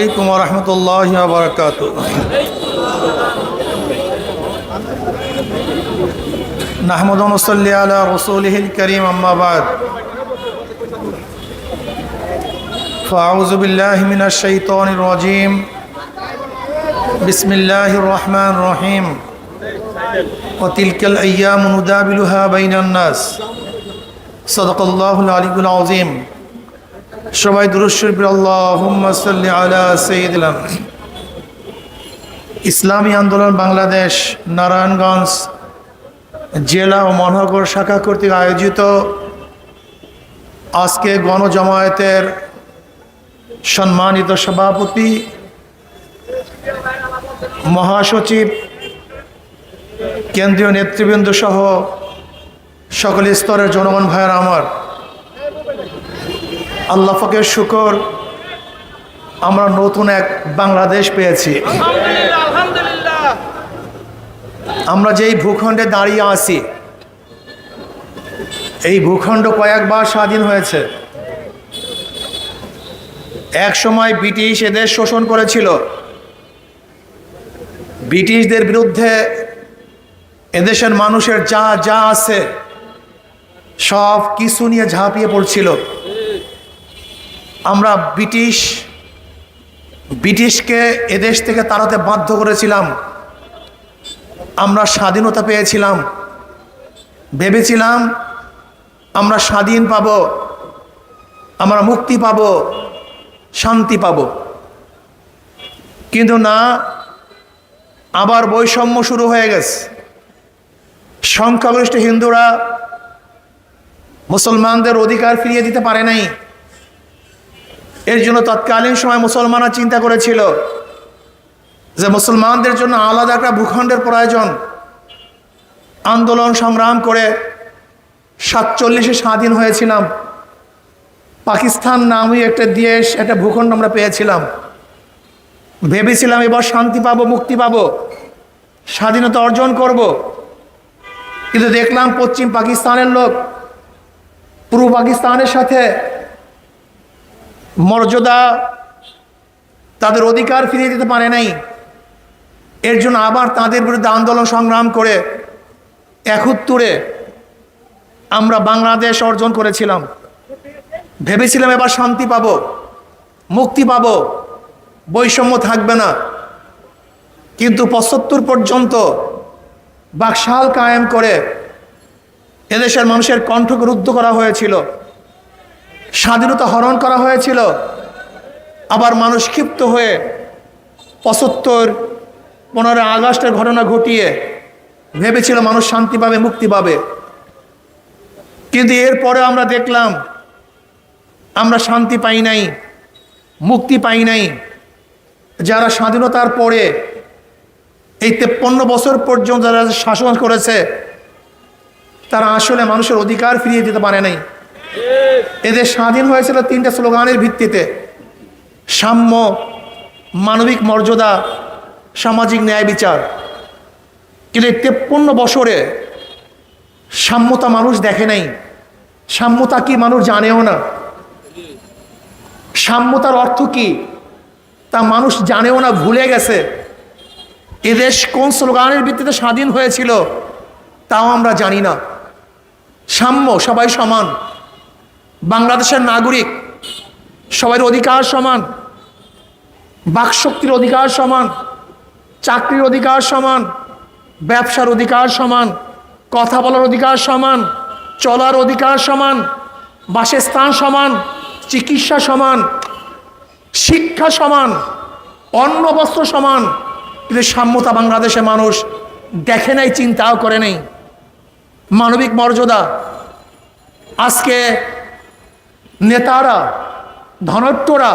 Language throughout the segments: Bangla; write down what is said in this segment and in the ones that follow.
عليكم ورحمة الله وبركاته نحمد ونصلي على رسوله الكريم أما بعد فأعوذ بالله من الشيطان الرجيم بسم الله الرحمن الرحيم وتلك الأيام نداولها بين الناس صدق الله العلي العظيم সবাই দুরূদ শরীফ আল্লাহুম্মা সাল্লি আলা সাইয়্যিদিনা ইসলামী আন্দোলন বাংলাদেশ নারায়ণগঞ্জ জেলা ও মহানগর শাখা কর্তৃক আয়োজিত আজকে গণজামায়াতের সম্মানিত সভাপতি মহাসচিব কেন্দ্রীয় নেতৃবৃন্দ সহ সকল স্তরের জনগণ ভাইয়েরা আমার, আল্লাহ পাকের শুকর, আমরা নতুন এক বাংলাদেশ পেয়েছি। আমরা যেই ভূখণ্ডে দাঁড়িয়ে আছি, এই ভূখণ্ড কয়েকবার স্বাধীন হয়েছে। এক সময় ব্রিটিশ এদের শোষণ করেছিল। ব্রিটিশদের বিরুদ্ধে এদেশের মানুষের যা যা আছে সব কিছু নিয়ে ঝাঁপিয়ে পড়ছিল। আমরা ব্রিটিশকে এদেশ থেকে তাড়াতে বাধ্য করেছিলাম। আমরা স্বাধীনতা পেয়েছিলাম, ভেবেছিলাম আমরা স্বাধীন পাব, আমরা মুক্তি পাব, শান্তি পাব। কিন্তু না, আবার বৈষম্য শুরু হয়ে গেছে। সংখ্যাগরিষ্ঠ হিন্দুরা মুসলমানদের অধিকার ফিরিয়ে দিতে পারে নাই। এর জন্য তৎকালীন সময় মুসলমানরা চিন্তা করেছিল যে মুসলমানদের জন্য আলাদা একটা ভূখণ্ডের প্রয়োজন। আন্দোলন সংগ্রাম করে 47-এ স্বাধীন হয়েছিলাম। পাকিস্তান নামে একটা দেশ, একটা ভূখণ্ড আমরা পেয়েছিলাম। ভেবেছিলাম এবার শান্তি পাবো, মুক্তি পাবো, স্বাধীনতা অর্জন করব। কিন্তু দেখলাম পশ্চিম পাকিস্তানের লোক পূর্ব পাকিস্তানের সাথে মর্যাদা, তাদের অধিকার ফিরিয়ে দিতে পারে নাই। এর জন্য আবার তাদের বিরুদ্ধে আন্দোলন সংগ্রাম করে 71-এ আমরা বাংলাদেশ অর্জন করেছিলাম। ভেবেছিলাম এবার শান্তি পাব, মুক্তি পাব, বৈষম্য থাকবে না। কিন্তু 75 পর্যন্ত বাকশাল কায়েম করে এদেশের মানুষের কণ্ঠকে রুদ্ধ করা হয়েছিল, স্বাধীনতা হরণ করা হয়েছিল। আবার মানুষ ক্ষিপ্ত হয়ে 15 আগস্টের ঘটনা ঘটিয়ে ভেবেছিল মানুষ শান্তি পাবে, মুক্তি পাবে। কিন্তু এরপরে আমরা দেখলাম আমরা শান্তি পাই নাই, মুক্তি পাই নাই। যারা স্বাধীনতার পরে এই 53 বছর পর্যন্ত যারা শাসন করেছে, তারা আসলে মানুষের অধিকার ফিরিয়ে দিতে পারে নাই। এদের স্বাধীন হয়েছিল 3টা স্লোগানের ভিত্তিতে: সাম্য, মানবিক মর্যাদা, সামাজিক ন্যায় বিচার। কিন্তু এই 53 বছরে সাম্যতা মানুষ দেখে নাই। সাম্যতা কি মানুষ জানেও না। সাম্যতার অর্থ কি তা মানুষ জানেও না, ভুলে গেছে। এদেশ কোন স্লোগানের ভিত্তিতে স্বাধীন হয়েছিল তাও আমরা জানি না। সাম্য, সবাই সমান, বাংলাদেশের নাগরিক, সবার অধিকার সমান, বাকশক্তির অধিকার সমান, চাকরির অধিকার সমান, ব্যবসার অধিকার সমান, কথা বলার অধিকার সমান, চলার অধিকার সমান, বাসস্থান সমান, চিকিৎসা সমান, শিক্ষা সমান, অন্ন বস্ত্র সমান। কিন্তু সাম্যতা বাংলাদেশে মানুষ দেখে নাই, চিন্তাও করে নাই। মানবিক মর্যাদা, আজকে নেতারা, ধনট্টরা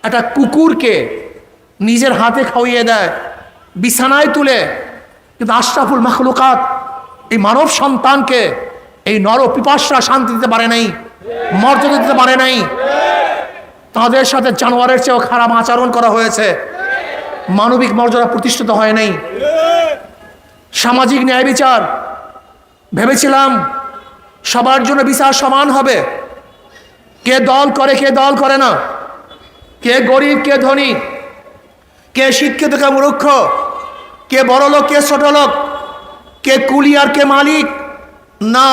একটা কুকুরকে নিজের হাতে খাওয়িয়ে দেয়, বিছানায় তুলে। কিন্তু আশরাফুল মাখলুকাত, এই মানব সন্তানকে, এই নর পিপাসরা শান্তি দিতে পারে নাই, মর্যাদা দিতে পারে নাই। তাদের সাথে জানোয়ারের চেয়েও খারাপ আচরণ করা হয়েছে। মানবিক মর্যাদা প্রতিষ্ঠিত হয় নাই। সামাজিক ন্যায় বিচার, ভেবেছিলাম সবার জন্য বিচার সমান হবে। কে দল করে, কে দল করে না, কে গরিব কে ধনী, কে শিক্ষিত কে মূর্খ, কে বড় লোক কে ছোট লোক, কে কুলি আর কে মালিক। না,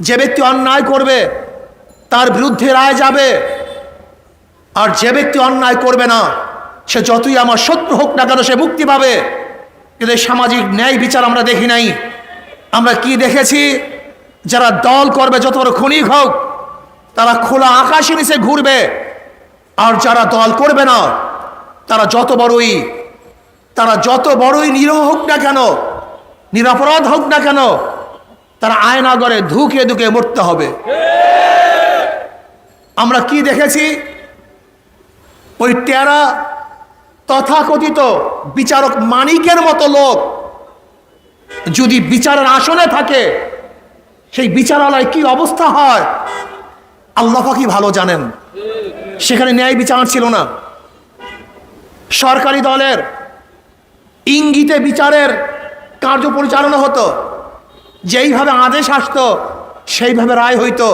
যে ব্যক্তি অন্যায় করবে তার বিরুদ্ধে রায় যাবে, আর যে ব্যক্তি অন্যায় করবে না সে যতই আমার শত্রু হোক না কেন সে মুক্তি পাবে। কিন্তু এই সামাজিক ন্যায় বিচার আমরা দেখি নাই। আমরা কি দেখেছি? যারা দল করবে, যত বড় খনি হোক, তারা খোলা আকাশের নিচে ঘুরবে, আর যারা দল করবে না তারা যত বড়ই নিরীহ হোক না কেন, নিরপরাধ হোক না কেন, তারা আয়নাগরে ধুকে ধুকে মরতে হবে। আমরা কি দেখেছি? ওই টেরা তথাকথিত বিচারক মানিকের মতো লোক যদি বিচারের আসনে থাকে, সেই বিচারালয় কি অবস্থা হয় আল্লাহ পাকই ভালো জানেন। সেখানে ন্যায় বিচার ছিল না। সরকারি দলের ইঙ্গিতে বিচারের কার্য পরিচালনা হতো, যেইভাবে আদেশ আসতো সেইভাবে রায় হইতো।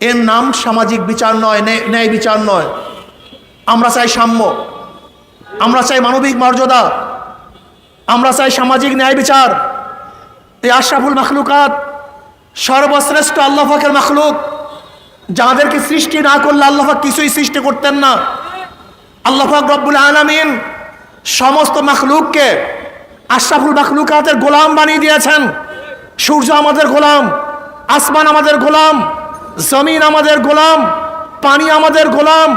এর নাম সামাজিক বিচার নয়, ন্যায় বিচার নয়। আমরা চাই সাম্য, আমরা চাই মানবিক মর্যাদা, আমরা চাই সামাজিক ন্যায় বিচার। এই আশরাফুল মাখলুকাত, সর্বশ্রেষ্ঠ আল্লাহ পাকের মাখলুক, যাদেরকে সৃষ্টি না করলে আল্লাহ পাক কিছুই সৃষ্টি করতেন না। আল্লাহ পাক রব্বুল আলামিন সমস্ত মাখলুককে আশরাফুল মাখলুকাতের গোলাম বানিয়ে দিয়েছেন। সূর্য আমাদের গোলাম, আসমান আমাদের গোলাম, জমিন আমাদের গোলাম, পানি আমাদের গোলাম,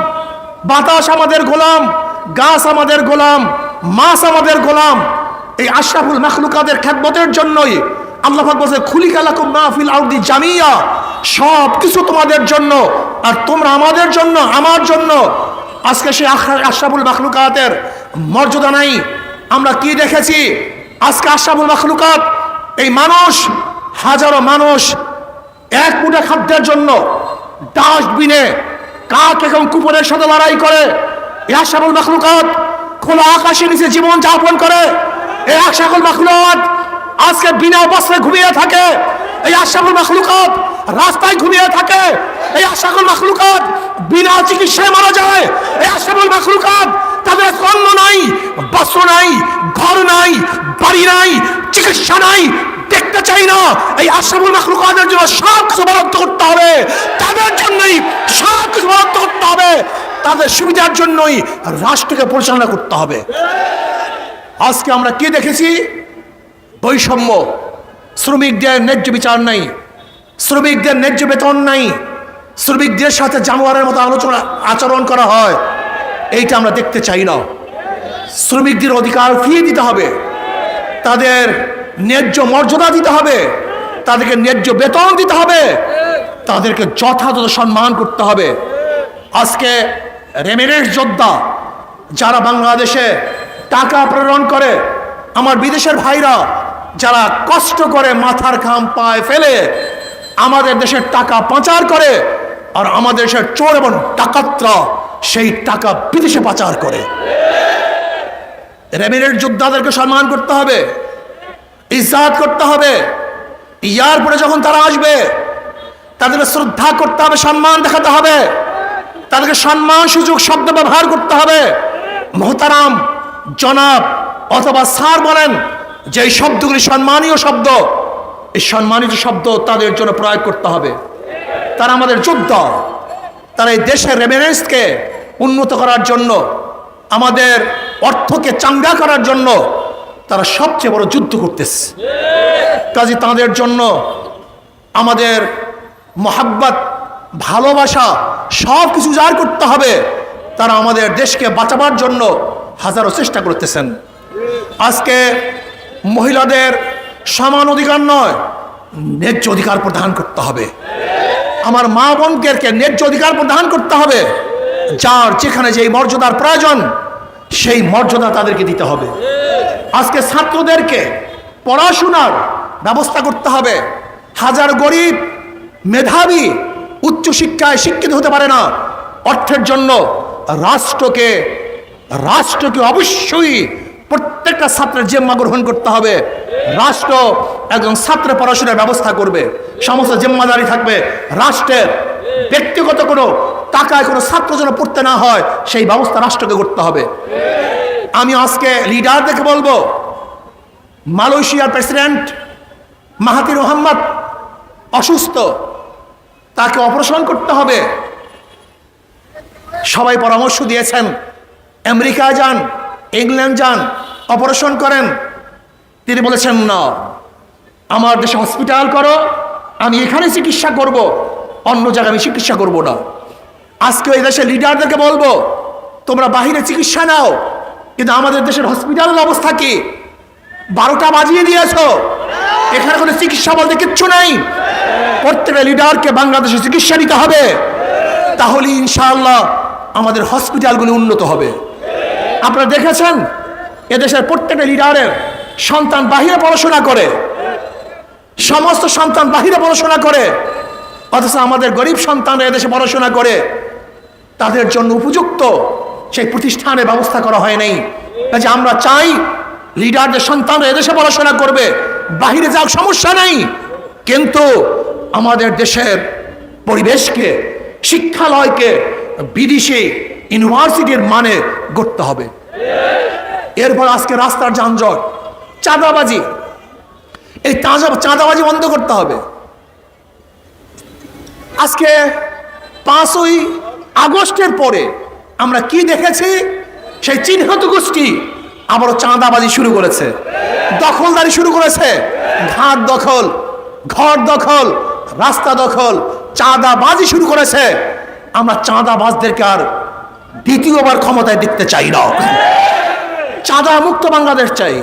বাতাস আমাদের গোলাম, গাছ আমাদের গোলাম, মাছ আমাদের গোলাম। এই আশরাফুল মাখলুকাতের খেদমতের জন্যই আল্লাহ পাক বলেন খুলিকা লাকুম মা ফিল আরদি জামিয়া, সব কিছু তোমাদের জন্য আর তোমরা আমাদের জন্য, আমার জন্য। আজকে সেই আশরাফুল মাখলুকাতের মর্যাদা নাই। আমরা কি দেখেছি? আজকে আশরাফুল মাখলুকাত, এই মানুষ, হাজারো মানুষ এক মুঠা খাদ্যের জন্য ডাস্টবিনে কাক এবং কুকুরের সাথে লড়াই করে। এই আশরাফুল মাখলুকাত খোলা আকাশের নিচে জীবন যাপন করে। এই আশরাফুল মাখলুকাত আজকে বিনা বস্ত্রে ঘুমিয়ে থাকে। এই আশরাফুল মাখলুকাত রাস্তায় ঘুমিয়ে থাকে। এই আশরাফুল মাখলুকাত বিনা চিকিৎসায় মারা যায়। এই আশরাফুল মাখলুকাত তাদের অন্ন নাই, বস্ত্র নাই, ঘর নাই, বাড়ি নাই, চিকিৎসা নাই, দেখতে চাই না। এই আশরাফুল মাখলুকাতের জন্য সব কিছু বরাদ্দ করতে হবে, তাদের জন্যই সব কিছু বরাদ্দ করতে হবে, তাদের সুবিধার জন্যই রাষ্ট্রকে পরিচালনা করতে হবে। আজকে আমরা কি দেখেছি? বৈষম্য, শ্রমিকদের ন্যায্য বিচার নাই, শ্রমিকদের ন্যায্য বেতন নাই, শ্রমিকদের সাথে জানোয়ারের মতো আচরণ করা হয়। এইটা আমরা দেখতে চাই না। শ্রমিকদের অধিকার ফিরিয়ে দিতে হবে, তাদের ন্যায্য মর্যাদা দিতে হবে, তাদেরকে ন্যায্য বেতন দিতে হবে, তাদেরকে যথাযথ সম্মান করতে হবে। আজকে রেমিটেন্স যোদ্ধা যারা বাংলাদেশে টাকা প্রেরণ করে, আমার বিদেশের ভাইরা যারা কষ্ট করে মাথার ঘাম পায়ে ফেলে আমাদের দেশের টাকা পাচার করে, আর আমাদের দেশের চোর এবং ডাকাতরা সেই টাকা বিদেশে পাচার করে। রেমিটেন্স যোদ্ধাদেরকে সম্মান করতে হবে, ইজ্জত করতে হবে। এয়ারপোর্টে যখন তারা আসবে তাদেরকে শ্রদ্ধা করতে হবে, সম্মান দেখাতে হবে, তাদেরকে সম্মান সুযোগ শব্দ ব্যবহার করতে হবে। মোহতারাম, জনাব অথবা স্যার বলেন, যে এই শব্দগুলি সম্মানীয় শব্দ, এই সম্মানিত শব্দ তাদের জন্য প্রয়োগ করতে হবে। তারা আমাদের যোদ্ধা, তারা এই দেশের রেমিটেন্সকে উন্নত করার জন্য, আমাদের অর্থকে চাঙ্গা করার জন্য তারা সবচেয়ে বড় যুদ্ধ করতেছে। কাজে তাদের জন্য আমাদের মহাব্বত, ভালোবাসা সব কিছু উজাড় করতে হবে। তারা আমাদের দেশকে বাঁচাবার জন্য হাজারো চেষ্টা করতেছেন। আজকে মহিলাদের সমান অধিকার নয়, ন্যায্য অধিকার প্রদান করতে হবে। আমার মা বোনদেরকে ন্যায্য অধিকার প্রদান করতে হবে। যার যেখানে যেই মর্যাদার প্রয়োজন সেই মর্যাদা তাদেরকে দিতে হবে। আজকে ছাত্রদেরকে পড়াশোনার ব্যবস্থা করতে হবে। হাজার গরিব মেধাবী উচ্চশিক্ষায় শিক্ষিত হতে পারে না। অর্থের জন্য রাষ্ট্রকে অবশ্যই প্রত্যেকটা ছাত্রের জিম্মা গ্রহণ করতে হবে। রাষ্ট্র একজন ছাত্রের পড়াশোনার ব্যবস্থা করবে, সমস্ত জিম্মাদারি থাকবে রাষ্ট্রের। ব্যক্তিগত কোনো টাকায় কোনো ছাত্র যেন পড়তে না হয়, সেই ব্যবস্থা রাষ্ট্রকে করতে হবে। আমি আজকে লিডারদেরকে বলবো, মালয়েশিয়ার প্রেসিডেন্ট মাহাথির মোহাম্মদ অসুস্থ, তাকে অপারেশন করতে হবে। সবাই পরামর্শ দিয়েছেন আমেরিকা যান, ইংল্যান্ড যান, অপারেশন করেন। তিনি বলেছেন না, আমার দেশে হসপিটাল করো, আমি এখানে চিকিৎসা করব, অন্য জায়গায় আমি চিকিৎসা করব না। আজকে ওই দেশের লিডারদেরকে বলবো, তোমরা বাহিরে চিকিৎসা নাও, কিন্তু আমাদের দেশের হসপিটালের অবস্থা কি? 12টা বাজিয়ে দিয়েছো, এখানে কোনো চিকিৎসা বলতে কিচ্ছু নাই। প্রত্যেকটা লিডারকে বাংলাদেশে চিকিৎসা নিতে হবে, তাহলে ইনশাআল্লাহ আমাদের হসপিটালগুলি উন্নত হবে। আপনারা দেখেছেন এদেশের প্রত্যেকটা লিডারের সন্তান বাহিরে পড়াশোনা করে, সমস্ত সন্তান বাহিরে পড়াশোনা করে, অথচ আমাদের গরিব সন্তানরা এদেশে পড়াশোনা করে, তাদের জন্য উপযুক্ত সেই প্রতিষ্ঠানের ব্যবস্থা করা হয় নাই। কাজে আমরা চাই লিডারদের সন্তানরা এদেশে পড়াশোনা করবে, বাহিরে যাওয়ার সমস্যা নেই, কিন্তু আমাদের দেশের পরিবেশকে, শিক্ষালয়কে বিদেশি ইউনিভার্সিটির মানে গড়তে হবে। এরপর আজকে রাস্তার যানজট, চাঁদাবাজি, এই চাঁদাবাজি বন্ধ করতে হবে। আজকে 5ই আগস্টের পরে আমরা কি দেখেছি? সেই চিহ্নিত গোষ্ঠী আবারও চাঁদাবাজি শুরু করেছে, দখলদারি শুরু করেছে, ঘাট দখল, ঘর দখল, রাস্তা দখল, চাঁদাবাজি শুরু করেছে। আমরা চাঁদাবাজদেরকে আর দ্বিতীয়বার ক্ষমতায় দেখতে চাই না। চাঁদা মুক্ত বাংলাদেশ চাই,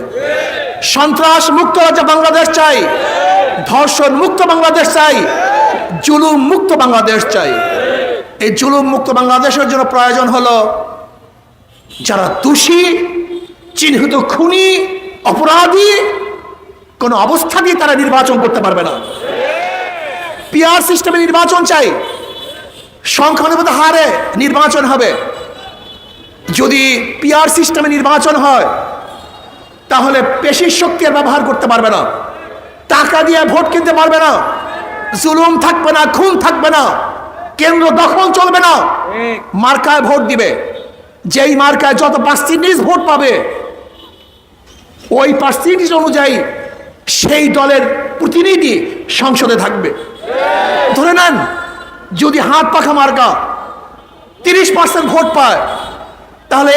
সন্ত্রাস মুক্ত বাংলাদেশ চাই, ধর্ষণ মুক্ত বাংলাদেশ চাই, জুলুম মুক্ত বাংলাদেশ চাই। এই জুলুম মুক্ত বাংলাদেশের জন্য প্রয়োজন হলো যারা দোষী, চিহ্নিত খুনি, অপরাধী, কোন অবস্থাতেই তারা নির্বাচন করতে পারবে না। পিআর সিস্টেমে নির্বাচন চাই, সংখ্যানুপাতে হারে নির্বাচন হবে। যদি পিআর সিস্টেমে নির্বাচন হয় তাহলে পেশির শক্তির ব্যবহার করতে পারবে না, টাকা দিয়ে ভোট কিনতে পারবে না, জুলুম থাকবে না, খুন থাকবে না, কেন্দ্র দখল চলবে না, মার্কায় ভোট দিবে। যেই মার্কায় যত পার্সেন্টেজ ভোট পাবে ওই পার্সেন্টেজ অনুযায়ী সেই দলের প্রতিনিধি সংসদে থাকবে। ধরে নেন যদি হাত পাখা মার্কা 30% ভোট পায়, তাহলে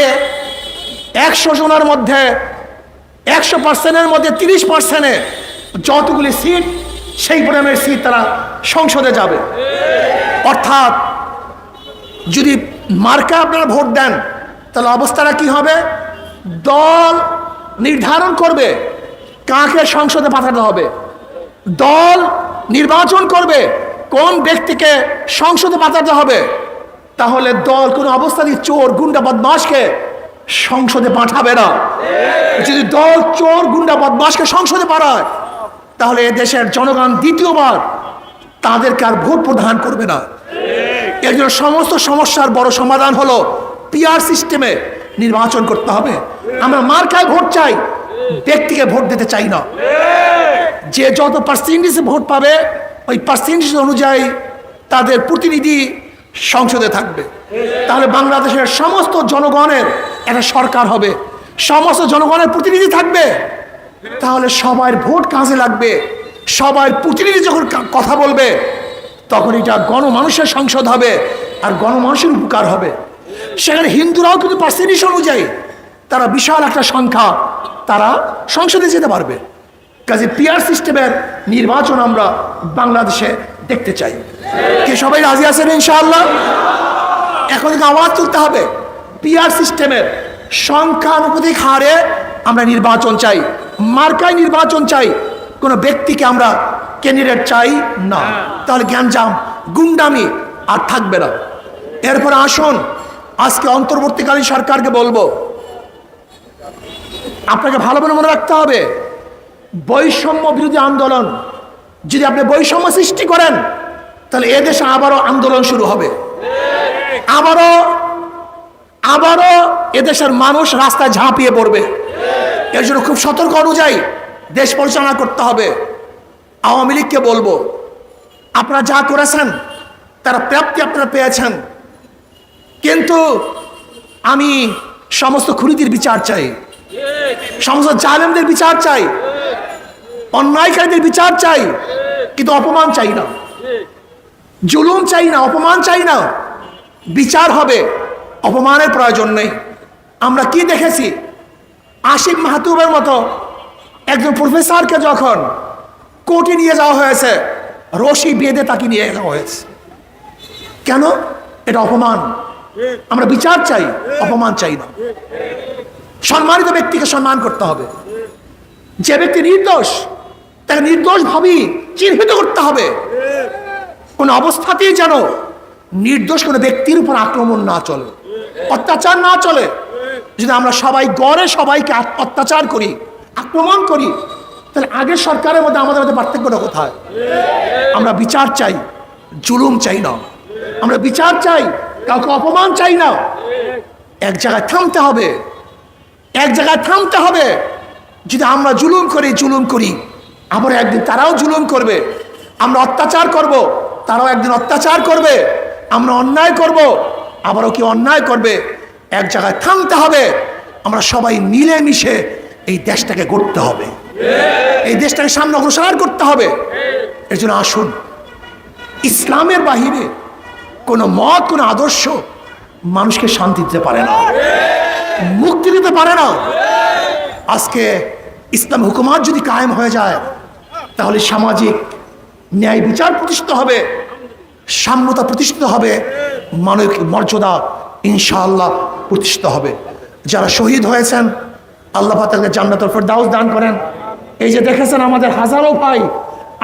100 জনের মধ্যে 100%-এর মধ্যে 30%-এ যতগুলি সিট, সেই পরিমাণের সিট তারা সংসদে যাবে। অর্থাৎ যদি মার্কা আপনারা ভোট দেন তাহলে অবস্থাটা কি হবে? দল নির্ধারণ করবে কাকে সংসদে পাঠাতে হবে, দল নির্বাচন করবে কোন ব্যক্তিকে সংসদে পাঠাতে হবে। তাহলে দল কোনো অবস্থাতেই চোর, গুন্ডা, বদমাশকে সংসদে পাঠাবে না। যদি দল চোর, গুন্ডা, বদমাশকে সংসদে পাঠায় তাহলে দেশের জনগণ দ্বিতীয়বার তাদেরকে আর ভোট প্রদান করবে না। এর জন্য সমস্ত সমস্যার বড় সমাধান হলো পিআর সিস্টেমে নির্বাচন করতে হবে। আমরা মার্কায় ভোট চাই, ব্যক্তিকে ভোট দিতে চাই না। যে যত পার্সেন্টেজে ভোট পাবে ওই পার্সেন্টেজ অনুযায়ী তাদের প্রতিনিধি সংসদে থাকবে। তাহলে বাংলাদেশের সমস্ত জনগণের একটা সরকার হবে, সমস্ত জনগণের প্রতিনিধি থাকবে। তাহলে সবার ভোট কাজে লাগবে, সবার প্রতিনিধি যখন কথা বলবে তখন এটা গণমানুষের সংসদ হবে আর গণমানুষের উপকার হবে। সেখানে হিন্দুরাও কিন্তু পার্সেন্টেজ অনুযায়ী তারা বিশাল একটা সংখ্যা তারা সংসদে যেতে পারবে। কাজে পিআর সিস্টেমের নির্বাচন আমরা বাংলাদেশে দেখতে চাই। কি সবাই রাজি আছেন ইনশাআল্লাহ? এখন থেকে আওয়াজ তুলতে হবে, পিআর সিস্টেমের সংখ্যানুপাতিক হারে আমরা নির্বাচন চাই, মার্কায় নির্বাচন চাই, কোনো ব্যক্তিকে আমরা ক্যান্ডিডেট চাই না। তাহলে গ্যাঞ্জাম, গুন্ডামি আর থাকবে না। এরপর আসুন আজকে অন্তর্বর্তীকালীন সরকারকে বলবো, আপনাকে ভালোভাবে মনে রাখতে হবে বৈষম্য বিরোধী আন্দোলন, যদি আপনি বৈষম্য সৃষ্টি করেন তাহলে এদেশে আবারও আন্দোলন শুরু হবে, আবারও এদেশের মানুষ রাস্তায় ঝাঁপিয়ে পড়বে। এর জন্য খুব সতর্ক অনুযায়ী দেশ পরিচালনা করতে হবে। আওয়ামী লীগকে বলবো, আপনারা যা করেছেন তারা প্রাপ্তি আপনারা পেয়েছেন, কিন্তু আমি সমস্ত খুনিদের বিচার চাই, সমস্ত জালেমদের বিচার চাই, অন্যায়কারীদের বিচার চাই, কিন্তু অপমান চাই না, জুলুম চাই না, অপমান চাই না। বিচার হবে, অপমানের প্রয়োজন নেই। আমরা কি দেখেছি, আসিফ মাহতুবের মতো একজন প্রফেসরকে যখন কোর্টে নিয়ে যাওয়া হয়েছে, রশি বেঁধে তাকে নিয়ে যাওয়া হয়েছে। কেন? এটা অপমান। আমরা বিচার চাই, অপমান চাই না। সম্মানিত ব্যক্তিকে সম্মান করতে হবে। যে ব্যক্তি নির্দোষ তাকে নির্দোষ ভাবেই চিহ্নিত করতে হবে। কোন অবস্থাতেই যেন নির্দোষ কোনো ব্যক্তির উপর আক্রমণ না চলে, অত্যাচার না চলে। যদি আমরা সবাই গড়ে সবাইকে অত্যাচার করি, আক্রমণ করি, তাহলে আগের সরকারের মধ্যে আমাদের মধ্যে পার্থক্যটা কোথায়? আমরা বিচার চাই, জুলুম চাই না। আমরা বিচার চাই, কাউকে অপমান চাই না। এক জায়গায় থামতে হবে, এক জায়গায় থামতে হবে। যদি আমরা জুলুম করি, আবার একদিন তারাও জুলুম করবে। আমরা অত্যাচার করব, তারাও একদিন অত্যাচার করবে। আমরা অন্যায় করব, আবারও কি অন্যায় করবে। এক জায়গায় থামতে হবে। আমরা সবাই মিলেমিশে এই দেশটাকে গড়তে হবে, এই দেশটাকে সামনে অগ্রসর করতে হবে। এর জন্য আসুন, ইসলামের বাহিরে কোনো মত, কোনো আদর্শ মানুষকে শান্তি দিতে পারে না, মুক্তি দিতে পারে না। আজকে ইসলাম হুকুমাত যদি কায়েম হয়ে যায়, তাহলে সামাজিক ন্যায় বিচার প্রতিষ্ঠিত হবে, সাম্যতা প্রতিষ্ঠিত হবে, মানবিক মর্যাদা ইনশাআল্লাহ প্রতিষ্ঠিত হবে। যারা শহীদ হয়েছেন, আল্লাহ পাক তাদেরকে জান্নাতুল ফেরদাউস দান করেন। এই যে দেখেছেন আমাদের হাজারো ভাই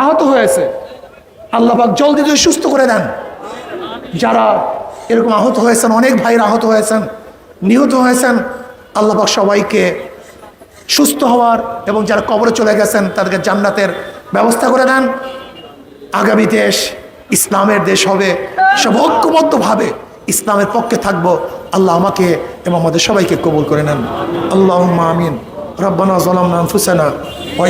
আহত হয়েছে, আল্লাহ পাক জলদি জলদি সুস্থ করে দেন। যারা এরকম আহত হয়েছেন, অনেক ভাইরা আহত হয়েছেন, নিহত হয়েছেন, আল্লাহ পাক সবাইকে সুস্থ হওয়ার এবং যারা কবরে চলে গেছেন তাদেরকে জান্নাতের ব্যবস্থা করে দেন। আগামী দেশ ইসলামের দেশ হবে, সব ঐক্যবদ্ধভাবে ইসলামের পক্ষে থাকবো। আল্লাহ আমাকে এবং আমাদের সবাইকে কবুল করে নেন। আল্লাহুম্মা আমিন। রব্বানা যালামনা আনফুসানা ওয়া